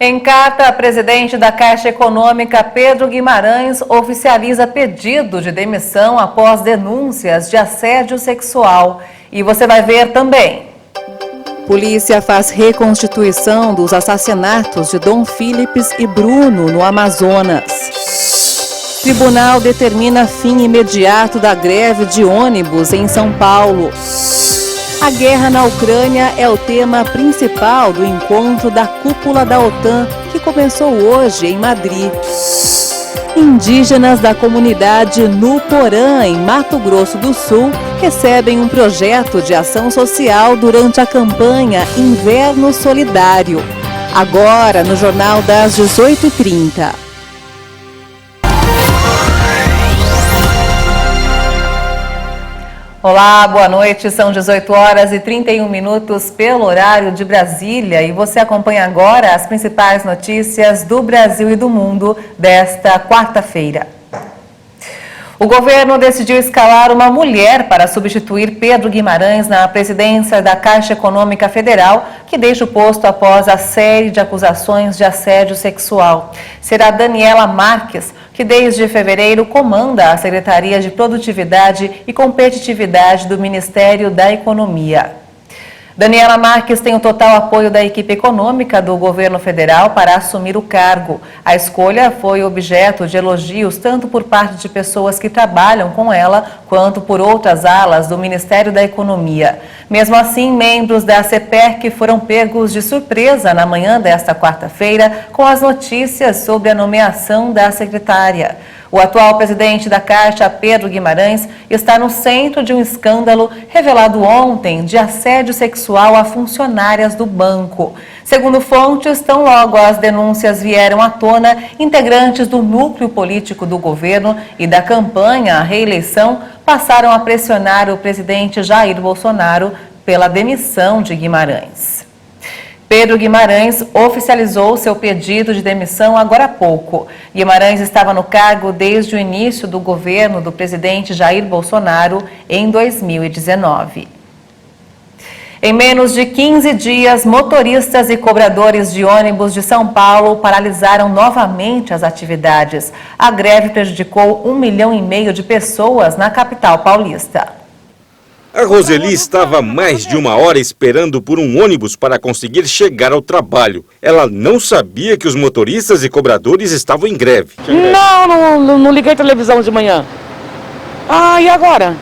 Em carta, a presidente da Caixa Econômica, Pedro Guimarães, oficializa pedido de demissão após denúncias de assédio sexual. E você vai ver também. Polícia faz reconstituição dos assassinatos de Dom Philips e Bruno, no Amazonas. Tribunal determina fim imediato da greve de ônibus em São Paulo. A guerra na Ucrânia é o tema principal do encontro da cúpula da OTAN, que começou hoje em Madrid. Indígenas da comunidade Nuporã, em Mato Grosso do Sul, recebem um projeto de ação social durante a campanha Inverno Solidário. Agora, no Jornal das 18h30. Olá, boa noite. São 18h31 pelo horário de Brasília e você acompanha agora as principais notícias do Brasil e do mundo desta quarta-feira. O governo decidiu escalar uma mulher para substituir Pedro Guimarães na presidência da Caixa Econômica Federal, que deixa o posto após a série de acusações de assédio sexual. Será Daniela Marques, que desde fevereiro comanda a Secretaria de Produtividade e Competitividade do Ministério da Economia. Daniela Marques tem o total apoio da equipe econômica do governo federal para assumir o cargo. A escolha foi objeto de elogios tanto por parte de pessoas que trabalham com ela, quanto por outras alas do Ministério da Economia. Mesmo assim, membros da CEPERC foram pegos de surpresa na manhã desta quarta-feira com as notícias sobre a nomeação da secretária. O atual presidente da Caixa, Pedro Guimarães, está no centro de um escândalo revelado ontem de assédio sexual a funcionárias do banco. Segundo fontes, tão logo as denúncias vieram à tona, integrantes do núcleo político do governo e da campanha à reeleição passaram a pressionar o presidente Jair Bolsonaro pela demissão de Guimarães. Pedro Guimarães oficializou seu pedido de demissão agora há pouco. Guimarães estava no cargo desde o início do governo do presidente Jair Bolsonaro em 2019. Em menos de 15 dias, motoristas e cobradores de ônibus de São Paulo paralisaram novamente as atividades. A greve prejudicou 1,5 milhão de pessoas na capital paulista. A Roseli estava mais de 1 hora esperando por um ônibus para conseguir chegar ao trabalho. Ela não sabia que os motoristas e cobradores estavam em greve. Não liguei a televisão de manhã. E agora?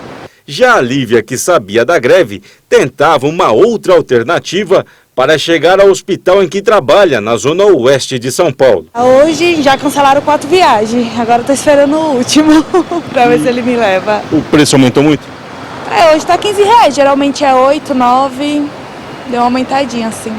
Já a Lívia, que sabia da greve, tentava uma outra alternativa para chegar ao hospital em que trabalha, na zona oeste de São Paulo. Hoje já cancelaram 4 viagens, agora estou esperando o último para ver se ele me leva. O preço aumentou muito? Hoje está R$15, geralmente é 8, 9, deu uma aumentadinha assim.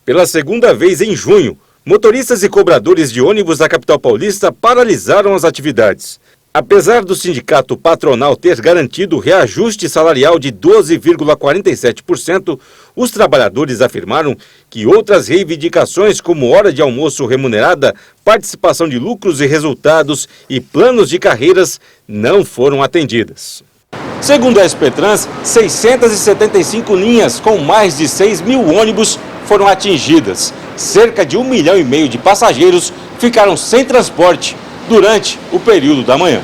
Pela segunda vez em junho, motoristas e cobradores de ônibus da capital paulista paralisaram as atividades. Apesar do sindicato patronal ter garantido reajuste salarial de 12,47%, os trabalhadores afirmaram que outras reivindicações como hora de almoço remunerada, participação de lucros e resultados e planos de carreiras não foram atendidas. Segundo a SPTrans, 675 linhas com mais de 6 mil ônibus foram atingidas. Cerca de 1,5 milhão de passageiros ficaram sem transporte durante o período da manhã.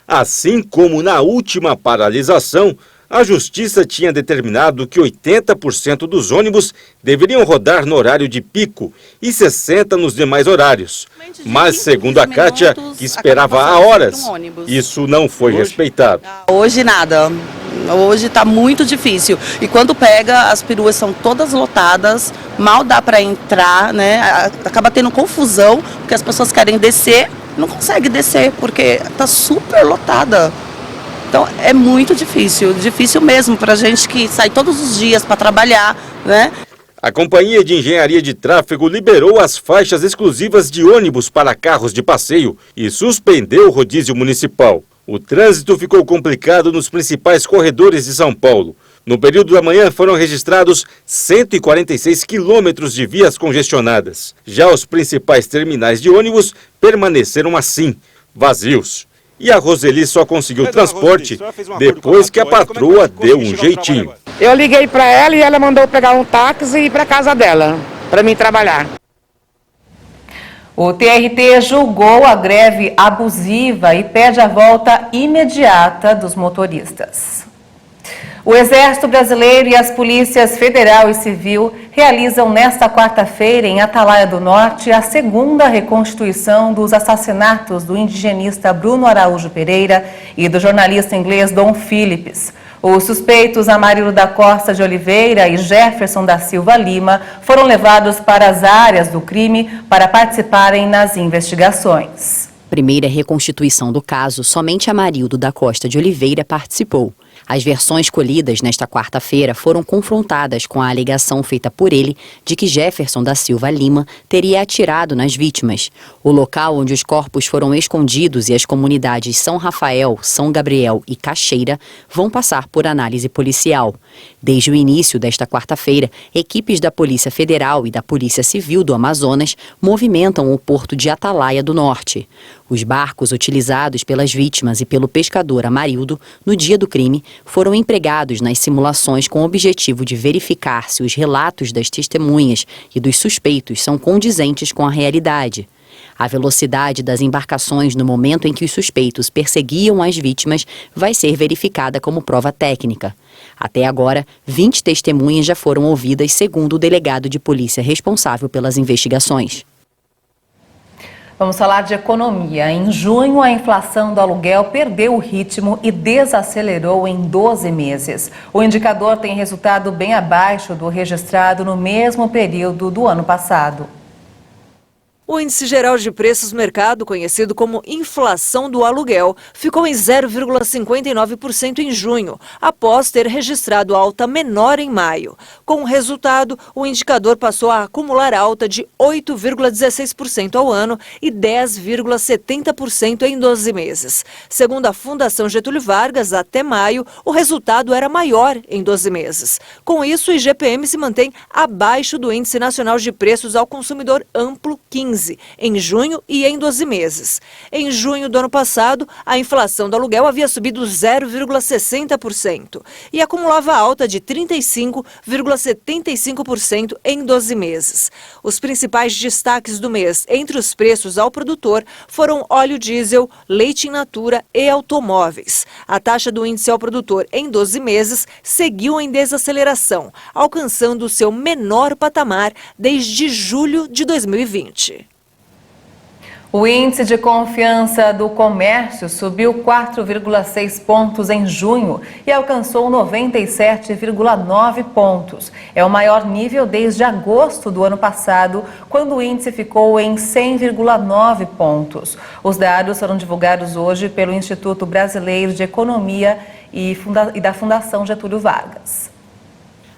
Assim como na última paralisação, a Justiça tinha determinado que 80% dos ônibus deveriam rodar no horário de pico e 60% nos demais horários. Mas, segundo a Kátia, que esperava há horas, isso não foi respeitado. Hoje nada. Hoje está muito difícil. E quando pega, as peruas são todas lotadas, mal dá para entrar, né? Acaba tendo confusão, porque as pessoas querem descer, não conseguem descer, porque está super lotada. Então é muito difícil mesmo para a gente que sai todos os dias para trabalhar, né? A Companhia de Engenharia de Tráfego liberou as faixas exclusivas de ônibus para carros de passeio e suspendeu o rodízio municipal. O trânsito ficou complicado nos principais corredores de São Paulo. No período da manhã foram registrados 146 quilômetros de vias congestionadas. Já os principais terminais de ônibus permaneceram assim, vazios. E a Roseli só conseguiu transporte depois que a patroa deu um jeitinho. Eu liguei para ela e ela mandou pegar um táxi e ir para casa dela, para mim trabalhar. O TRT julgou a greve abusiva e pede a volta imediata dos motoristas. O Exército Brasileiro e as polícias federal e civil realizam nesta quarta-feira em Atalaia do Norte a segunda reconstituição dos assassinatos do indigenista Bruno Araújo Pereira e do jornalista inglês Dom Phillips. Os suspeitos Amarildo da Costa de Oliveira e Jefferson da Silva Lima foram levados para as áreas do crime para participarem nas investigações. Primeira reconstituição do caso, somente Amarildo da Costa de Oliveira participou. As versões colhidas nesta quarta-feira foram confrontadas com a alegação feita por ele de que Jefferson da Silva Lima teria atirado nas vítimas. O local onde os corpos foram escondidos e as comunidades São Rafael, São Gabriel e Caxeira vão passar por análise policial. Desde o início desta quarta-feira, equipes da Polícia Federal e da Polícia Civil do Amazonas movimentam o porto de Atalaia do Norte. Os barcos utilizados pelas vítimas e pelo pescador Amarildo no dia do crime foram empregados nas simulações com o objetivo de verificar se os relatos das testemunhas e dos suspeitos são condizentes com a realidade. A velocidade das embarcações no momento em que os suspeitos perseguiam as vítimas vai ser verificada como prova técnica. Até agora, 20 testemunhas já foram ouvidas, segundo o delegado de polícia responsável pelas investigações. Vamos falar de economia. Em junho, a inflação do aluguel perdeu o ritmo e desacelerou em 12 meses. O indicador tem resultado bem abaixo do registrado no mesmo período do ano passado. O índice geral de preços mercado, conhecido como inflação do aluguel, ficou em 0,59% em junho, após ter registrado alta menor em maio. Com o resultado, o indicador passou a acumular alta de 8,16% ao ano e 10,70% em 12 meses. Segundo a Fundação Getúlio Vargas, até maio, o resultado era maior em 12 meses. Com isso, o IGPM se mantém abaixo do Índice Nacional de Preços ao Consumidor Amplo 15%. Em junho e em 12 meses. Em junho do ano passado, a inflação do aluguel havia subido 0,60% e acumulava alta de 35,75% em 12 meses. Os principais destaques do mês entre os preços ao produtor foram óleo diesel, leite in natura e automóveis. A taxa do índice ao produtor em 12 meses seguiu em desaceleração, alcançando o seu menor patamar desde julho de 2020. O índice de confiança do comércio subiu 4,6 pontos em junho e alcançou 97,9 pontos. É o maior nível desde agosto do ano passado, quando o índice ficou em 100,9 pontos. Os dados foram divulgados hoje pelo Instituto Brasileiro de Economia e da Fundação Getúlio Vargas.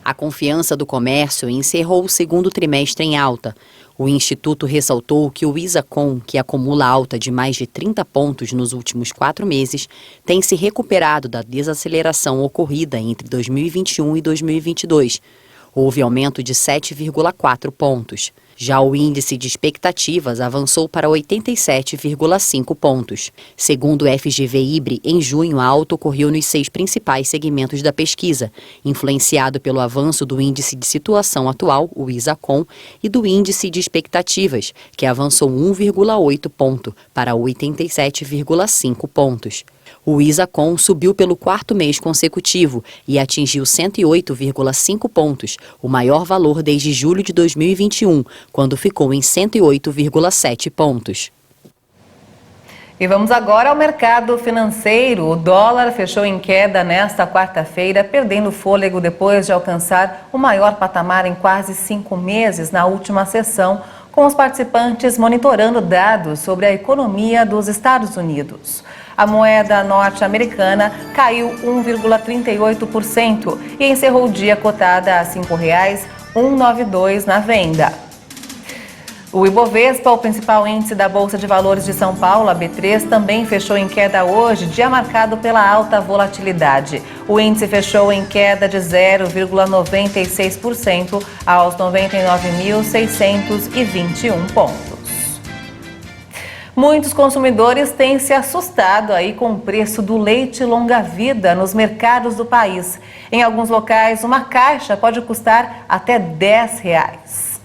A confiança do comércio encerrou o segundo trimestre em alta. O Instituto ressaltou que o ISACOM, que acumula alta de mais de 30 pontos nos últimos 4 meses, tem se recuperado da desaceleração ocorrida entre 2021 e 2022. Houve aumento de 7,4 pontos. Já o índice de expectativas avançou para 87,5 pontos. Segundo o FGV-IBRE, em junho a alta ocorreu nos 6 principais segmentos da pesquisa, influenciado pelo avanço do índice de situação atual, o ISACOM, e do índice de expectativas, que avançou 1,8 ponto para 87,5 pontos. O ISACOM subiu pelo 4º mês consecutivo e atingiu 108,5 pontos, o maior valor desde julho de 2021, quando ficou em 108,7 pontos. E vamos agora ao mercado financeiro. O dólar fechou em queda nesta quarta-feira, perdendo fôlego depois de alcançar o maior patamar em quase 5 meses na última sessão, com os participantes monitorando dados sobre a economia dos Estados Unidos. A moeda norte-americana caiu 1,38% e encerrou o dia cotada a R$ 5,192 na venda. O Ibovespa, o principal índice da Bolsa de Valores de São Paulo, a B3, também fechou em queda hoje, dia marcado pela alta volatilidade. O índice fechou em queda de 0,96% aos 99.621 pontos. Muitos consumidores têm se assustado aí com o preço do leite longa-vida nos mercados do país. Em alguns locais, uma caixa pode custar até R$ 10.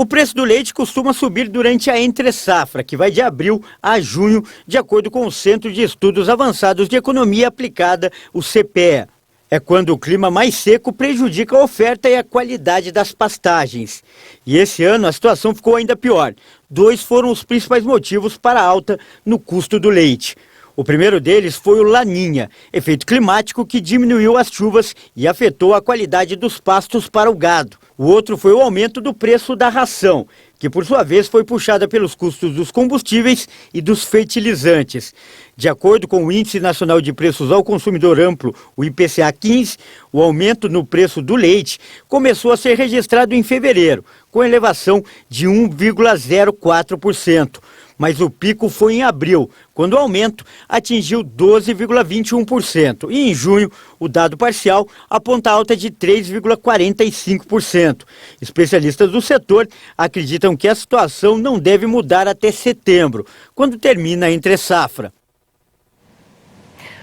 O preço do leite costuma subir durante a entre-safra, que vai de abril a junho, de acordo com o Centro de Estudos Avançados de Economia Aplicada, o CPEA. É quando o clima mais seco prejudica a oferta e a qualidade das pastagens. E esse ano a situação ficou ainda pior. 2 foram os principais motivos para a alta no custo do leite. O primeiro deles foi o Laninha, efeito climático que diminuiu as chuvas e afetou a qualidade dos pastos para o gado. O outro foi o aumento do preço da ração, que por sua vez foi puxada pelos custos dos combustíveis e dos fertilizantes. De acordo com o Índice Nacional de Preços ao Consumidor Amplo, o IPCA 15, o aumento no preço do leite começou a ser registrado em fevereiro, com elevação de 1,04%. Mas o pico foi em abril, quando o aumento atingiu 12,21%. E em junho, o dado parcial aponta alta de 3,45%. Especialistas do setor acreditam que a situação não deve mudar até setembro, quando termina a entre-safra.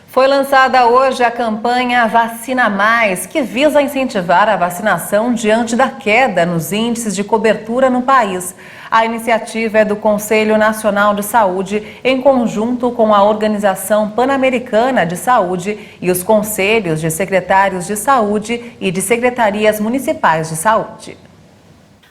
Foi lançada hoje a campanha Vacina Mais, que visa incentivar a vacinação diante da queda nos índices de cobertura no país. A iniciativa é do Conselho Nacional de Saúde, em conjunto com a Organização Pan-Americana de Saúde e os conselhos de secretários de saúde e de secretarias municipais de saúde.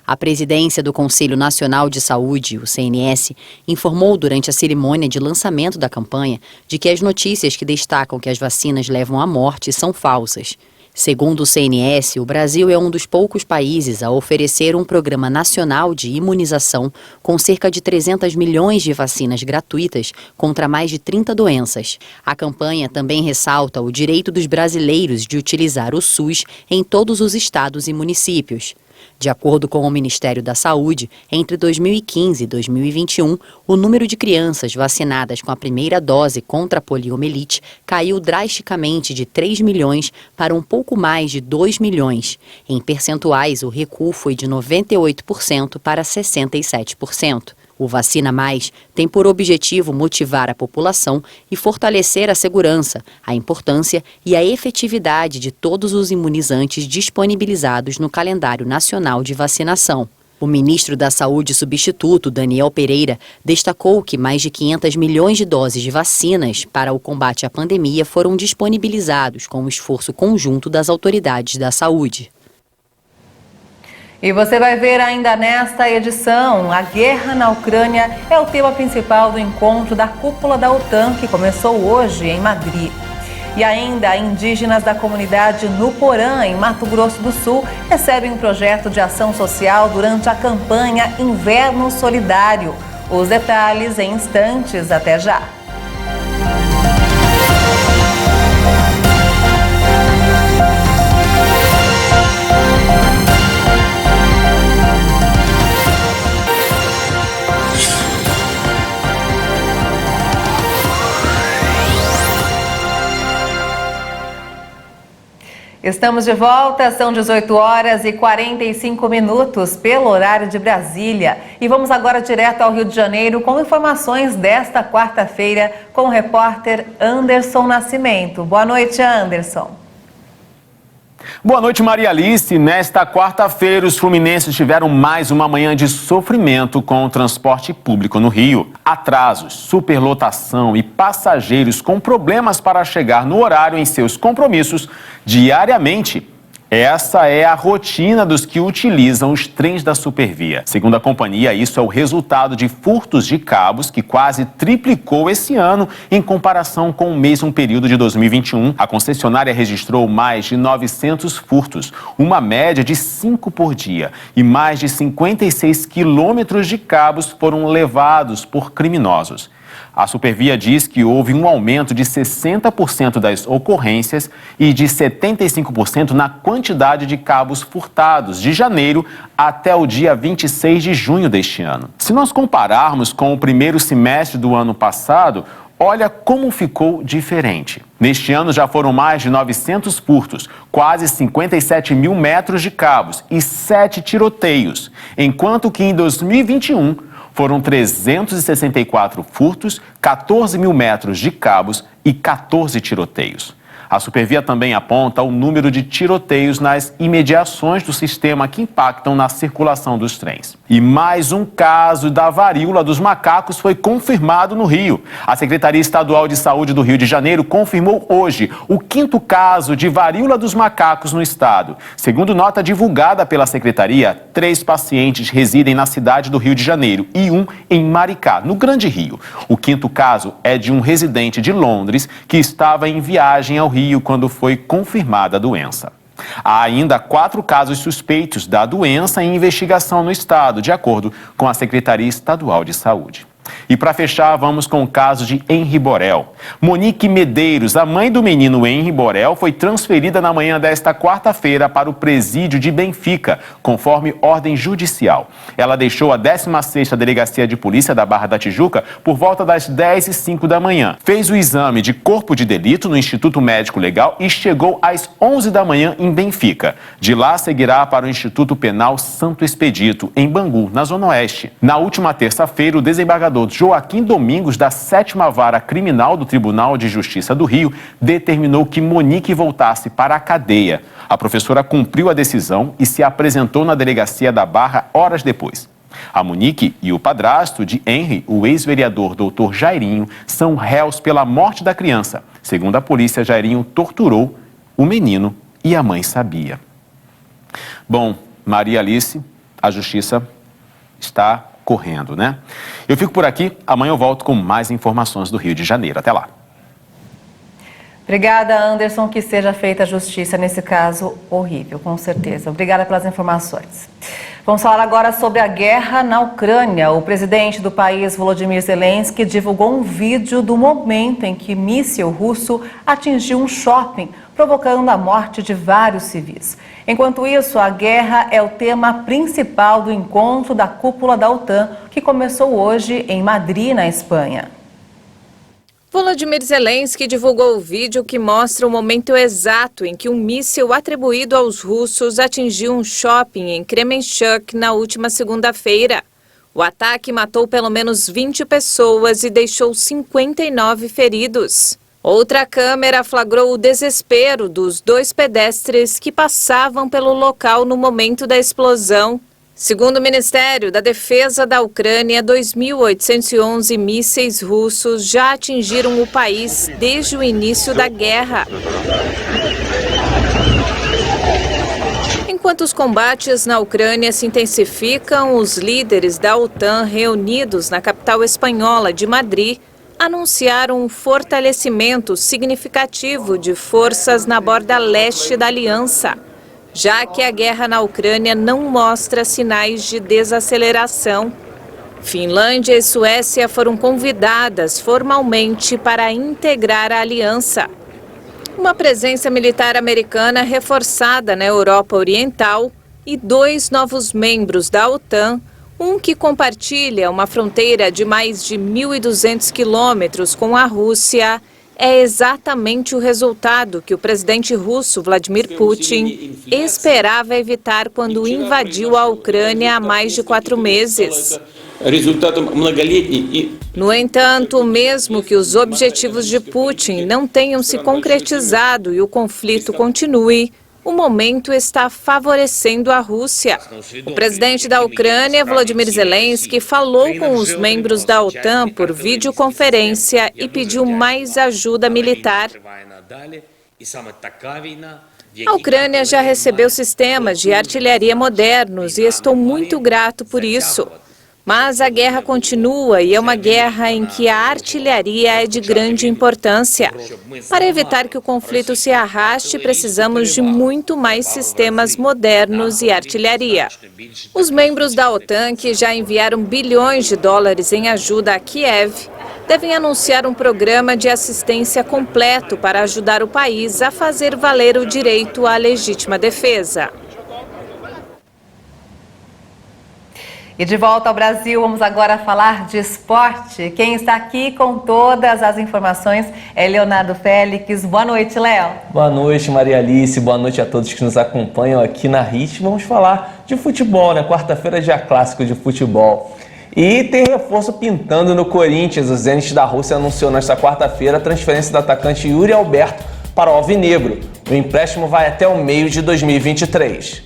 A presidência do Conselho Nacional de Saúde, o CNS, informou durante a cerimônia de lançamento da campanha de que as notícias que destacam que as vacinas levam à morte são falsas. Segundo o CNS, o Brasil é um dos poucos países a oferecer um programa nacional de imunização com cerca de 300 milhões de vacinas gratuitas contra mais de 30 doenças. A campanha também ressalta o direito dos brasileiros de utilizar o SUS em todos os estados e municípios. De acordo com o Ministério da Saúde, entre 2015 e 2021, o número de crianças vacinadas com a primeira dose contra a poliomielite caiu drasticamente de 3 milhões para um pouco mais de 2 milhões. Em percentuais, o recuo foi de 98% para 67%. O Vacina Mais tem por objetivo motivar a população e fortalecer a segurança, a importância e a efetividade de todos os imunizantes disponibilizados no calendário nacional de vacinação. O ministro da Saúde substituto, Daniel Pereira, destacou que mais de 500 milhões de doses de vacinas para o combate à pandemia foram disponibilizados com o esforço conjunto das autoridades da saúde. E você vai ver ainda nesta edição, a guerra na Ucrânia é o tema principal do encontro da cúpula da OTAN, que começou hoje em Madrid. E ainda, indígenas da comunidade Nuporã, em Mato Grosso do Sul, recebem um projeto de ação social durante a campanha Inverno Solidário. Os detalhes em instantes, até já. Estamos de volta, são 18 horas e 45 minutos pelo horário de Brasília. E vamos agora direto ao Rio de Janeiro com informações desta quarta-feira com o repórter Anderson Nascimento. Boa noite, Anderson. Boa noite, Maria Alice. Nesta quarta-feira, os fluminenses tiveram mais uma manhã de sofrimento com o transporte público no Rio. Atrasos, superlotação e passageiros com problemas para chegar no horário em seus compromissos diariamente. Essa é a rotina dos que utilizam os trens da Supervia. Segundo a companhia, isso é o resultado de furtos de cabos, que quase triplicou esse ano em comparação com o mesmo período de 2021. A concessionária registrou mais de 900 furtos, uma média de 5 por dia, e mais de 56 quilômetros de cabos foram levados por criminosos. A Supervia diz que houve um aumento de 60% das ocorrências e de 75% na quantidade de cabos furtados de janeiro até o dia 26 de junho deste ano. Se nós compararmos com o primeiro semestre do ano passado, olha como ficou diferente. Neste ano já foram mais de 900 furtos, quase 57 mil metros de cabos e 7 tiroteios, enquanto que em 2021 foram 364 furtos, 14 mil metros de cabos e 14 tiroteios. A Supervia também aponta o número de tiroteios nas imediações do sistema que impactam na circulação dos trens. E mais um caso da varíola dos macacos foi confirmado no Rio. A Secretaria Estadual de Saúde do Rio de Janeiro confirmou hoje o 5º caso de varíola dos macacos no estado. Segundo nota divulgada pela Secretaria, 3 pacientes residem na cidade do Rio de Janeiro e 1 em Maricá, no Grande Rio. O 5º caso é de um residente de Londres que estava em viagem ao Rio quando foi confirmada a doença. Há ainda 4 casos suspeitos da doença em investigação no estado, de acordo com a Secretaria Estadual de Saúde. E para fechar, vamos com o caso de Henri Borel. Monique Medeiros, a mãe do menino Henri Borel, foi transferida na manhã desta quarta-feira para o presídio de Benfica, conforme ordem judicial. Ela deixou a 16ª Delegacia de Polícia da Barra da Tijuca por volta das 10h05 da manhã. Fez o exame de corpo de delito no Instituto Médico Legal e chegou às 11 da manhã em Benfica. De lá, seguirá para o Instituto Penal Santo Expedito, em Bangu, na Zona Oeste. Na última terça-feira, o desembargador Joaquim Domingos, da 7ª Vara Criminal do Tribunal de Justiça do Rio, determinou que Monique voltasse para a cadeia. A professora cumpriu a decisão e se apresentou na delegacia da Barra horas depois. A Monique e o padrasto de Henri, o ex-vereador Dr. Jairinho, são réus pela morte da criança. Segundo a polícia, Jairinho torturou o menino e a mãe sabia. Bom, Maria Alice, a justiça está correndo, né? Eu fico por aqui, amanhã eu volto com mais informações do Rio de Janeiro. Até lá. Obrigada, Anderson, que seja feita a justiça nesse caso horrível, com certeza. Obrigada pelas informações. Vamos falar agora sobre a guerra na Ucrânia. O presidente do país, Volodymyr Zelensky, divulgou um vídeo do momento em que míssil russo atingiu um shopping, provocando a morte de vários civis. Enquanto isso, a guerra é o tema principal do encontro da cúpula da OTAN, que começou hoje em Madrid, na Espanha. Volodymyr Zelensky divulgou o vídeo que mostra o momento exato em que um míssil atribuído aos russos atingiu um shopping em Kremenchuk na última segunda-feira. O ataque matou pelo menos 20 pessoas e deixou 59 feridos. Outra câmera flagrou o desespero dos 2 pedestres que passavam pelo local no momento da explosão. Segundo o Ministério da Defesa da Ucrânia, 2.811 mísseis russos já atingiram o país desde o início da guerra. Enquanto os combates na Ucrânia se intensificam, os líderes da OTAN reunidos na capital espanhola de Madrid anunciaram um fortalecimento significativo de forças na borda leste da aliança, já que a guerra na Ucrânia não mostra sinais de desaceleração. Finlândia e Suécia foram convidadas formalmente para integrar a aliança. Uma presença militar americana reforçada na Europa Oriental e 2 novos membros da OTAN, um que compartilha uma fronteira de mais de 1.200 quilômetros com a Rússia, é exatamente o resultado que o presidente russo Vladimir Putin esperava evitar quando invadiu a Ucrânia há mais de 4 meses. No entanto, mesmo que os objetivos de Putin não tenham se concretizado e o conflito continue, o momento está favorecendo a Rússia. O presidente da Ucrânia, Volodymyr Zelensky, falou com os membros da OTAN por videoconferência e pediu mais ajuda militar. A Ucrânia já recebeu sistemas de artilharia modernos e estou muito grato por isso. Mas a guerra continua e é uma guerra em que a artilharia é de grande importância. Para evitar que o conflito se arraste, precisamos de muito mais sistemas modernos e artilharia. Os membros da OTAN, que já enviaram bilhões de dólares em ajuda a Kiev, devem anunciar um programa de assistência completo para ajudar o país a fazer valer o direito à legítima defesa. E de volta ao Brasil, vamos agora falar de esporte. Quem está aqui com todas as informações é Leonardo Félix. Boa noite, Léo. Boa noite, Maria Alice. Boa noite a todos que nos acompanham aqui na RIT. Vamos falar de futebol, né? Quarta-feira é dia clássico de futebol. E tem reforço pintando no Corinthians. O Zenit da Rússia anunciou nesta quarta-feira a transferência do atacante Yuri Alberto para o Alvinegro. O empréstimo vai até o meio de 2023.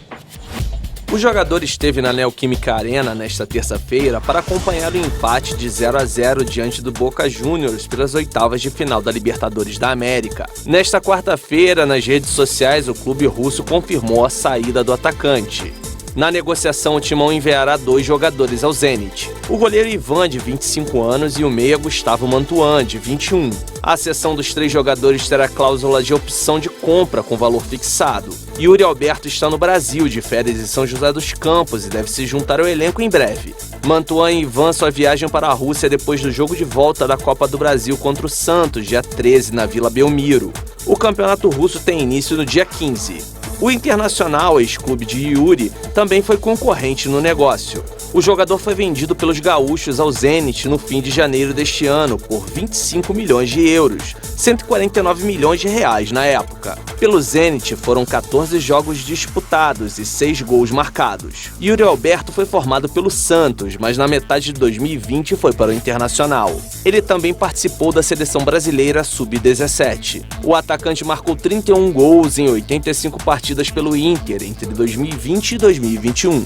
O jogador esteve na Neoquímica Arena nesta terça-feira para acompanhar o empate de 0-0 diante do Boca Juniors pelas oitavas de final da Libertadores da América. Nesta quarta-feira, nas redes sociais, o clube russo confirmou a saída do atacante. Na negociação, o Timão enviará 2 jogadores ao Zenit. O goleiro Ivan, de 25 anos, e o meia Gustavo Mantuan, de 21. A cessão dos 3 jogadores terá cláusula de opção de compra com valor fixado. Yuri Alberto está no Brasil, de férias em São José dos Campos, e deve se juntar ao elenco em breve. Mantuan e Ivan só viajam para a Rússia depois do jogo de volta da Copa do Brasil contra o Santos, dia 13, na Vila Belmiro. O campeonato russo tem início no dia 15. O Internacional, ex-clube de Yuri, também foi concorrente no negócio. O jogador foi vendido pelos gaúchos ao Zenit no fim de janeiro deste ano por 25 milhões de euros, 149 milhões de reais na época. Pelo Zenit foram 14 jogos disputados e 6 gols marcados. Yuri Alberto foi formado pelo Santos, mas na metade de 2020 foi para o Internacional. Ele também participou da seleção brasileira sub-17. O atacante marcou 31 gols em 85 partidas pelo Inter entre 2020 e 2021.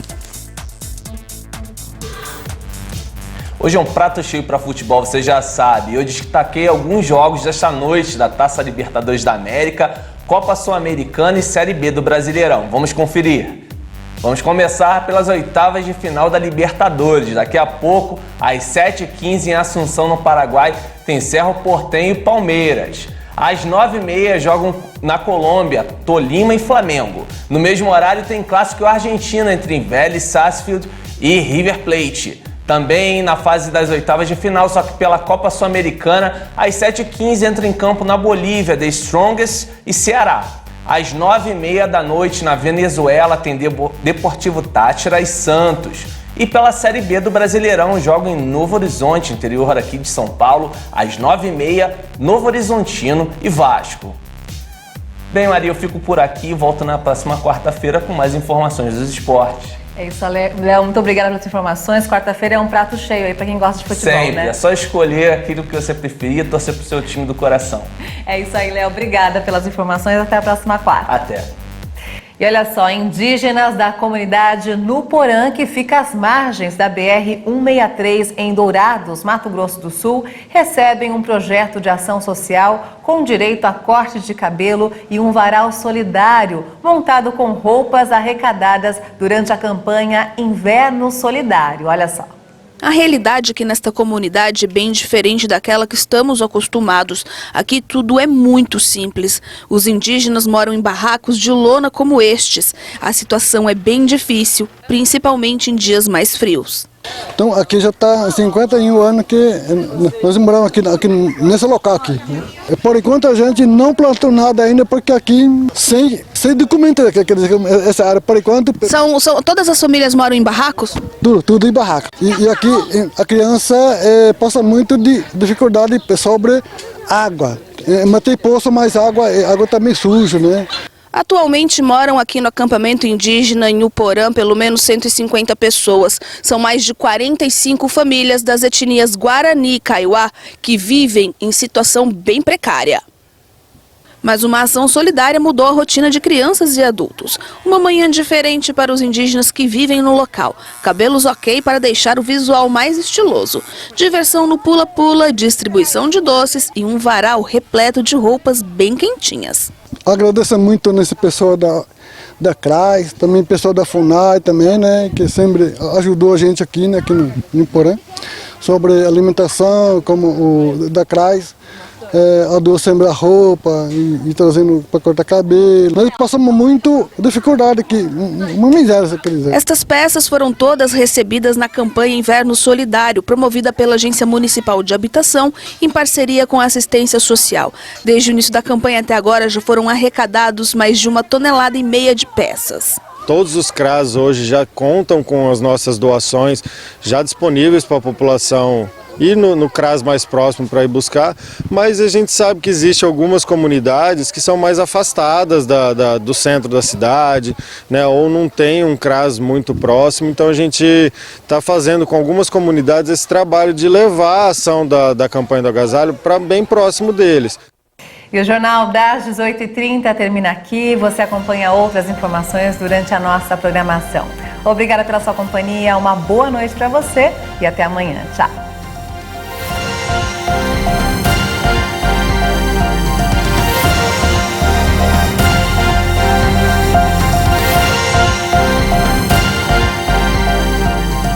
Hoje é um prato cheio para futebol, você já sabe. Eu destaquei alguns jogos desta noite da Taça Libertadores da América, Copa Sul-Americana e Série B do Brasileirão. Vamos conferir. Vamos começar pelas oitavas de final da Libertadores. Daqui a pouco, às 7h15 em Assunção, no Paraguai, tem Cerro Porteño e Palmeiras. Às 9h30 jogam na Colômbia, Tolima e Flamengo. No mesmo horário tem clássico argentino entre Vélez Sarsfield e River Plate. Também na fase das oitavas de final, só que pela Copa Sul-Americana, às 7h15 entra em campo na Bolívia, The Strongest e Ceará. Às 9h30 da noite na Venezuela tem Deportivo Táchira e Santos. E pela Série B do Brasileirão, jogam em Novo Horizonte, interior aqui de São Paulo, às 9h30, Novo Horizontino e Vasco. Bem, Maria, eu fico por aqui e volto na próxima quarta-feira com mais informações dos esportes. É isso, Léo. Muito obrigada pelas informações. Quarta-feira é um prato cheio aí para quem gosta de futebol, sempre, né? É só escolher aquilo que você preferir e torcer pro seu time do coração. É isso aí, Léo. Obrigada pelas informações. Até a próxima quarta. Até. E olha só, indígenas da comunidade Nuporã, que fica às margens da BR-163 em Dourados, Mato Grosso do Sul, recebem um projeto de ação social com direito a corte de cabelo e um varal solidário, montado com roupas arrecadadas durante a campanha Inverno Solidário. Olha só. A realidade aqui nesta comunidade é bem diferente daquela que estamos acostumados. Aqui tudo é muito simples. Os indígenas moram em barracos de lona como estes. A situação é bem difícil, principalmente em dias mais frios. Então aqui já está 51 anos que nós moramos aqui nesse local aqui. Por enquanto a gente não plantou nada ainda porque aqui sem documento, quer dizer, essa área por enquanto. Todas as famílias moram em barracos? Tudo em barraco. E aqui a criança passa muito de dificuldade sobre água. Mas tem poço, mas água está meio suja, né? Atualmente moram aqui no acampamento indígena em Uporã pelo menos 150 pessoas. São mais de 45 famílias das etnias Guarani e Kaiowá que vivem em situação bem precária. Mas uma ação solidária mudou a rotina de crianças e adultos. Uma manhã diferente para os indígenas que vivem no local. Cabelos ok para deixar o visual mais estiloso. Diversão no pula-pula, distribuição de doces e um varal repleto de roupas bem quentinhas. Agradeço muito nesse pessoal da CRAS, também o pessoal da FUNAI também, né, que sempre ajudou a gente aqui, né, aqui no Uporã, sobre alimentação, como o da CRAS. Ajudou sempre a roupa e trazendo para cortar cabelo. Nós passamos muito dificuldade aqui, uma miséria, se quer dizer. Estas peças foram todas recebidas na campanha Inverno Solidário, promovida pela Agência Municipal de Habitação, em parceria com a Assistência Social. Desde o início da campanha até agora já foram arrecadados mais de 1,5 tonelada de peças. Todos os CRAS hoje já contam com as nossas doações já disponíveis para a população ir no CRAS mais próximo para ir buscar, mas a gente sabe que existem algumas comunidades que são mais afastadas do centro da cidade, né, ou não tem um CRAS muito próximo, então a gente está fazendo com algumas comunidades esse trabalho de levar a ação da campanha do agasalho para bem próximo deles. E o Jornal das 18h30 termina aqui. Você acompanha outras informações durante a nossa programação. Obrigada pela sua companhia, uma boa noite para você e até amanhã. Tchau.